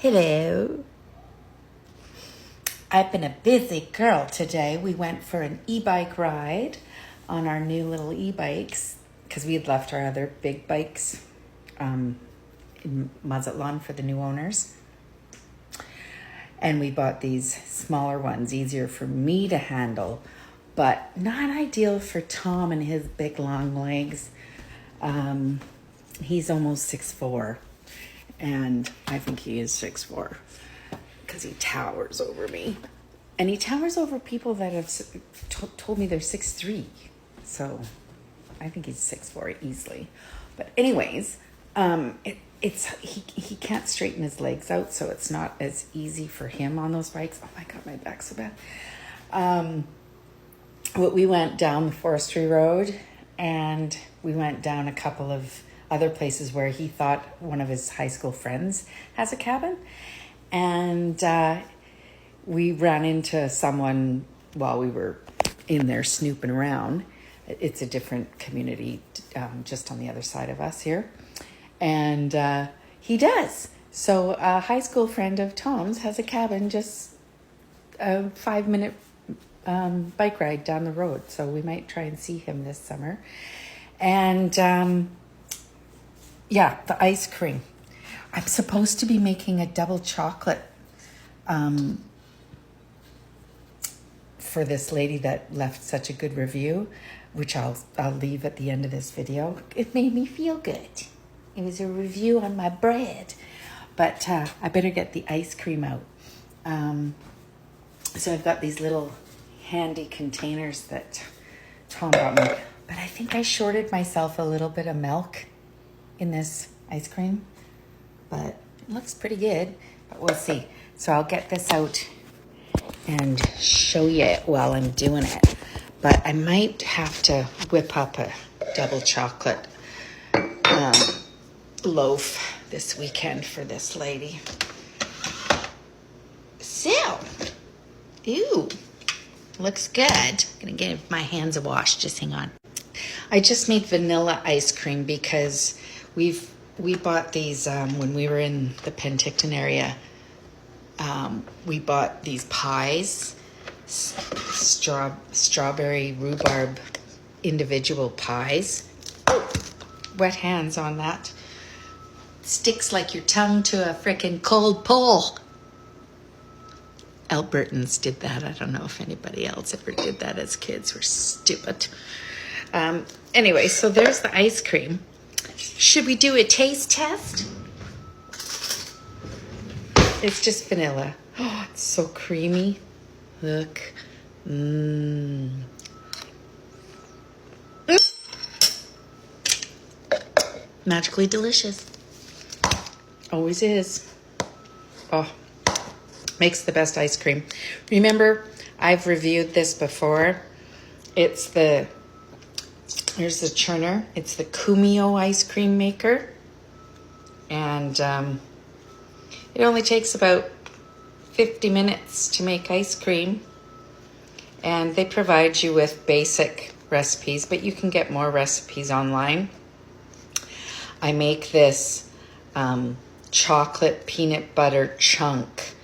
Hello. I've been a busy girl today. We went for an e-bike ride on our new little e-bikes because we had left our other big bikes in Mazatlan for the new owners. And we bought these smaller ones, easier for me to handle, but not ideal for Tom and his big long legs. He's almost 6'4", and I think he is 6'4", because he towers over me. And he towers over people that have told me they're 6'3". So I think he's 6'4" easily. But anyways, he can't straighten his legs out, so it's not as easy for him on those bikes. Oh my God, my back's so bad. We went down the forestry road, and we went down a couple of other places where he thought one of his high school friends has a cabin. And we ran into someone while we were in there snooping around. It's a different community just on the other side of us here. And he does. So a high school friend of Tom's has a cabin just a 5-minute bike ride down the road. So we might try and see him this summer. And yeah, the ice cream. I'm supposed to be making a double chocolate for this lady that left such a good review, which I'll leave at the end of this video. It made me feel good. It was a review on my bread, but I better get the ice cream out. So I've got these little handy containers that Tom brought me, but I think I shorted myself a little bit of milk in this ice cream, but it looks pretty good, but we'll see. So I'll get this out and show you it while I'm doing it. But I might have to whip up a double chocolate loaf this weekend for this lady. So, ooh, looks good. I'm gonna give my hands a wash, just hang on. I just made vanilla ice cream because we bought these when we were in the Penticton area. We bought these pies, strawberry rhubarb individual pies. Oh, wet hands on that. Sticks like your tongue to a frickin' cold pole. Albertans did that. I don't know if anybody else ever did that as kids. We're stupid. Anyway, so there's the ice cream. Should we do a taste test? It's just vanilla. Oh, it's so creamy. Look. Magically delicious. Always is. Oh, makes the best ice cream. Remember, I've reviewed this before. Here's the churner. It's the Kumio ice cream maker. And it only takes about 50 minutes to make ice cream. And they provide you with basic recipes, but you can get more recipes online. I make this chocolate peanut butter chunk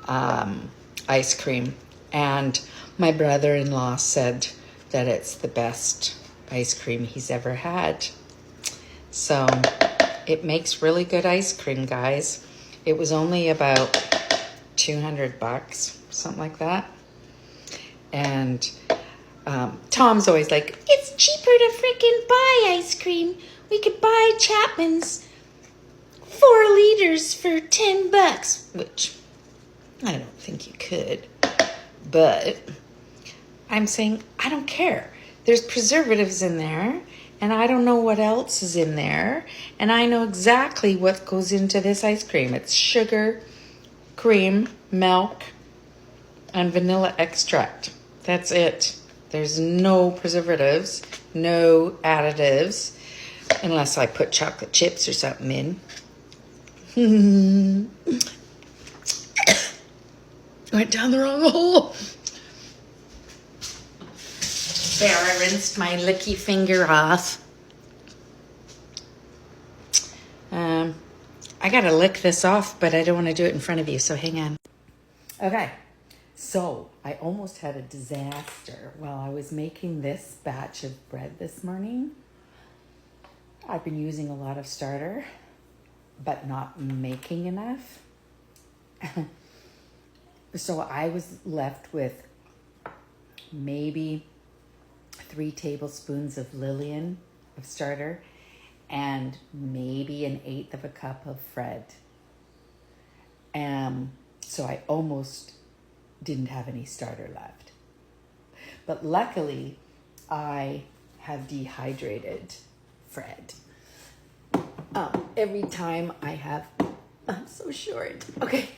ice cream. And my brother-in-law said that it's the best ice cream he's ever had. So it makes really good ice cream, guys. It was only about $200, something like that. And Tom's always like, it's cheaper to freaking buy ice cream. We could buy Chapman's 4 liters for $10, which I don't think you could. But I'm saying, I don't care. There's preservatives in there, and I don't know what else is in there. And I know exactly what goes into this ice cream. It's sugar, cream, milk, and vanilla extract. That's it. There's no preservatives, no additives, unless I put chocolate chips or something in. Went down the wrong hole. There, I rinsed my licky finger off. I gotta lick this off, but I don't want to do it in front of you, so hang on. Okay, so I almost had a disaster while I was making this batch of bread this morning. I've been using a lot of starter, but not making enough. So I was left with maybe 3 tablespoons of Lillian of starter and maybe 1/8 of a cup of Fred. So I almost didn't have any starter left. But luckily, I have dehydrated Fred. Every time I have, I'm so short. Okay.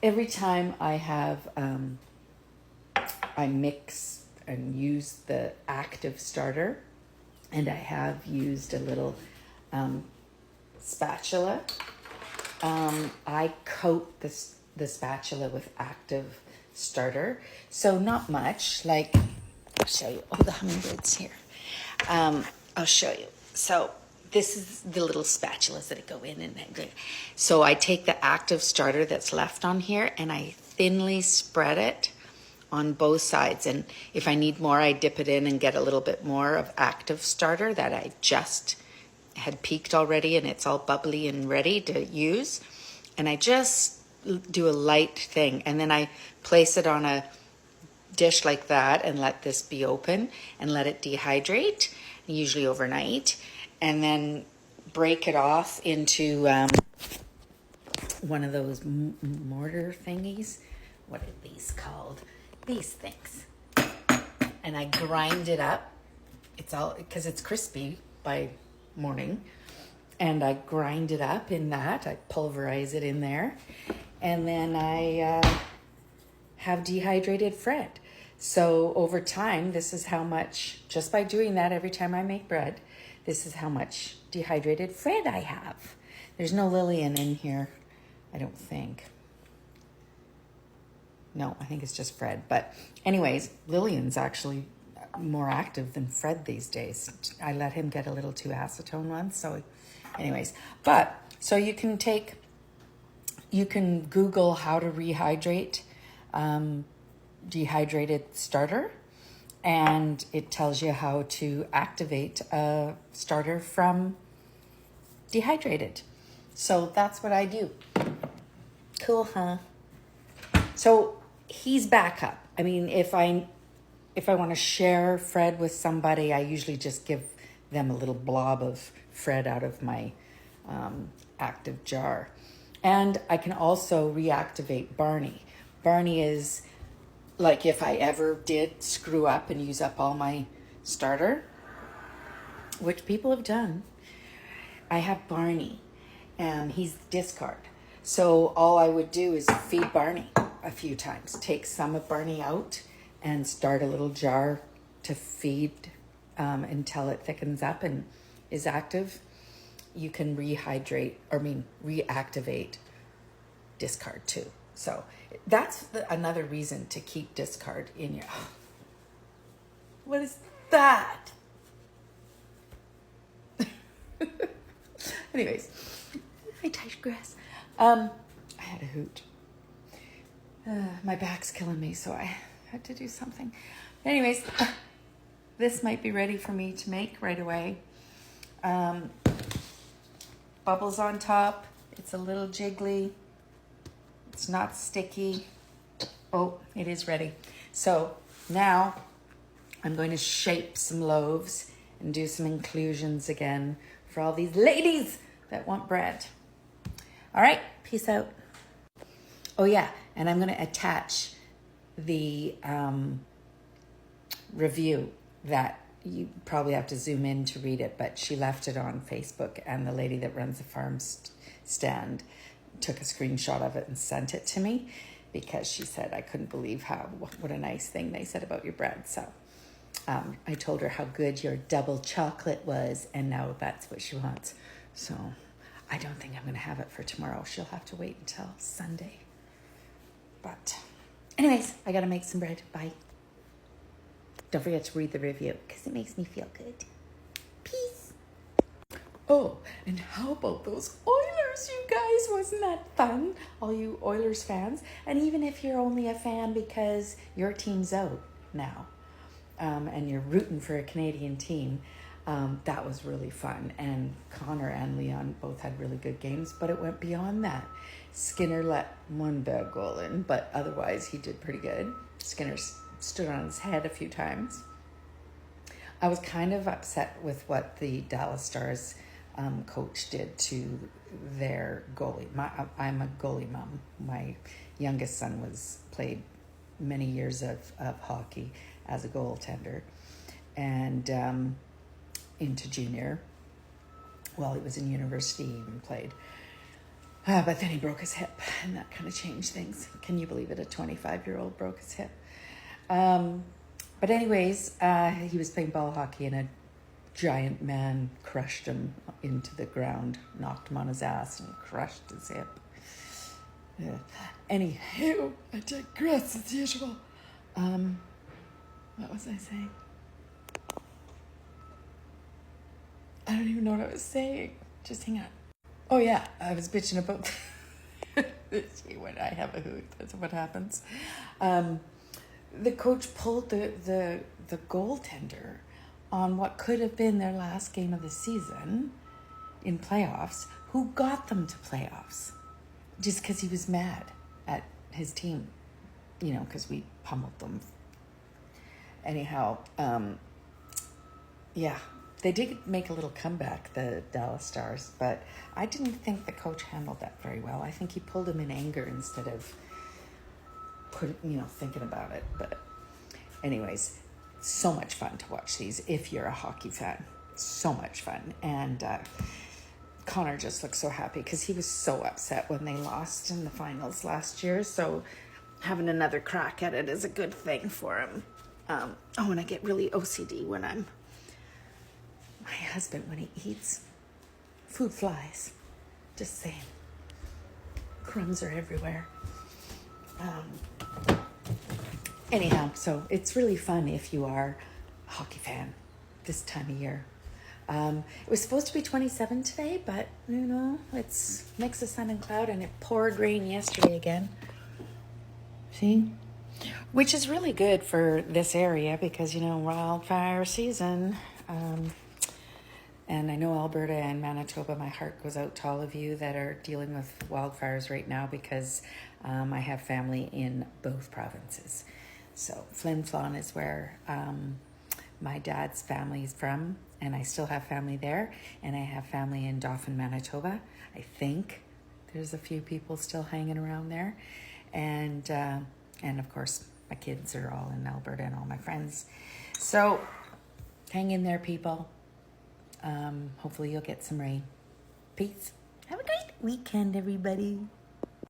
Every time I have, I mix and use the active starter, and I have used a little spatula. I coat the spatula with active starter, so not much. Like, I'll show you. Oh, the hummingbirds here. I'll show you. So this is the little spatulas that go in, and so I take the active starter that's left on here, and I thinly spread it on both sides. And if I need more, I dip it in and get a little bit more of active starter that I just had peaked already, and it's all bubbly and ready to use. And I just do a light thing, and then I place it on a dish like that and let this be open and let it dehydrate, usually overnight, and then break it off into one of those mortar thingies. What are these called? These things. And I grind it up. It's all because it's crispy by morning. And I grind it up in that. I pulverize it in there. And then I have dehydrated Fred. So over time, this is how much, just by doing that every time I make bread, this is how much dehydrated Fred I have. There's no Lillian in here, I don't think. No, I think it's just Fred. But anyways, Lillian's actually more active than Fred these days. I let him get a little too acetone once. So anyways, but so you can Google how to rehydrate dehydrated starter, and it tells you how to activate a starter from dehydrated. So that's what I do. Cool, huh? So he's backup. I mean, if I want to share Fred with somebody, I usually just give them a little blob of Fred out of my active jar. And I can also reactivate Barney. Barney is like, if I ever did screw up and use up all my starter, which people have done, I have Barney, and he's discard. So all I would do is feed Barney a few times. Take some of Barney out and start a little jar to feed until it thickens up and is active. You can reactivate discard too. So that's another reason to keep discard in your... What is that? Anyways, I digress. I had a hoot. My back's killing me, so I had to do something. Anyways, this might be ready for me to make right away. Bubbles on top. It's a little jiggly. It's not sticky. Oh, it is ready. So now I'm going to shape some loaves and do some inclusions again for all these ladies that want bread. All right, peace out. Oh yeah, and I'm going to attach the review that you probably have to zoom in to read it, but she left it on Facebook, and the lady that runs the farm stand took a screenshot of it and sent it to me because she said, I couldn't believe what a nice thing they said about your bread. So I told her how good your double chocolate was, and now that's what she wants. So I don't think I'm going to have it for tomorrow. She'll have to wait until Sunday. But anyways, I got to make some bread. Bye. Don't forget to read the review because it makes me feel good. Peace. Oh, and how about those Oilers? Oilers, you guys. Wasn't that fun? All you Oilers fans. And even if you're only a fan because your team's out now, and you're rooting for a Canadian team, that was really fun. And Connor and Leon both had really good games, but it went beyond that. Skinner let one bad goal in, but otherwise he did pretty good. Skinner stood on his head a few times. I was kind of upset with what the Dallas Stars coach did to their goalie. I'm a goalie mom. My youngest son played many years of hockey as a goaltender, and into junior. While he was in university, he even played. But then he broke his hip, and that kind of changed things. Can you believe it? A 25-year-old broke his hip. But anyways, he was playing ball hockey, and a giant man crushed him into the ground, knocked him on his ass, and crushed his hip. Yeah. Anywho, I digress as usual. What was I saying? I don't even know what I was saying. Just hang on. Oh yeah, I was bitching about when I have a hoot. That's what happens. The coach pulled the goaltender on what could have been their last game of the season in playoffs, who got them to playoffs, just because he was mad at his team, because we pummeled them. Anyhow, yeah, they did make a little comeback, the Dallas Stars, but I didn't think the coach handled that very well. I think he pulled him in anger instead of thinking about it. But anyways, so much fun to watch these if you're a hockey fan. So much fun. And Connor just looked so happy because he was so upset when they lost in the finals last year. So having another crack at it is a good thing for him. And I get really OCD when my husband, when he eats, food flies. Just saying. Crumbs are everywhere. Anyhow, so it's really fun if you are a hockey fan this time of year. It was supposed to be 27 today, but it's mix of sun and cloud, and it poured rain yesterday again. See? Which is really good for this area because, wildfire season. And I know Alberta and Manitoba, my heart goes out to all of you that are dealing with wildfires right now because I have family in both provinces. So Flin Flon is where my dad's family is from, and I still have family there. And I have family in Dauphin, Manitoba. I think there's a few people still hanging around there. And of course, my kids are all in Alberta and all my friends. So hang in there, people. Hopefully you'll get some rain. Peace. Have a great weekend, everybody.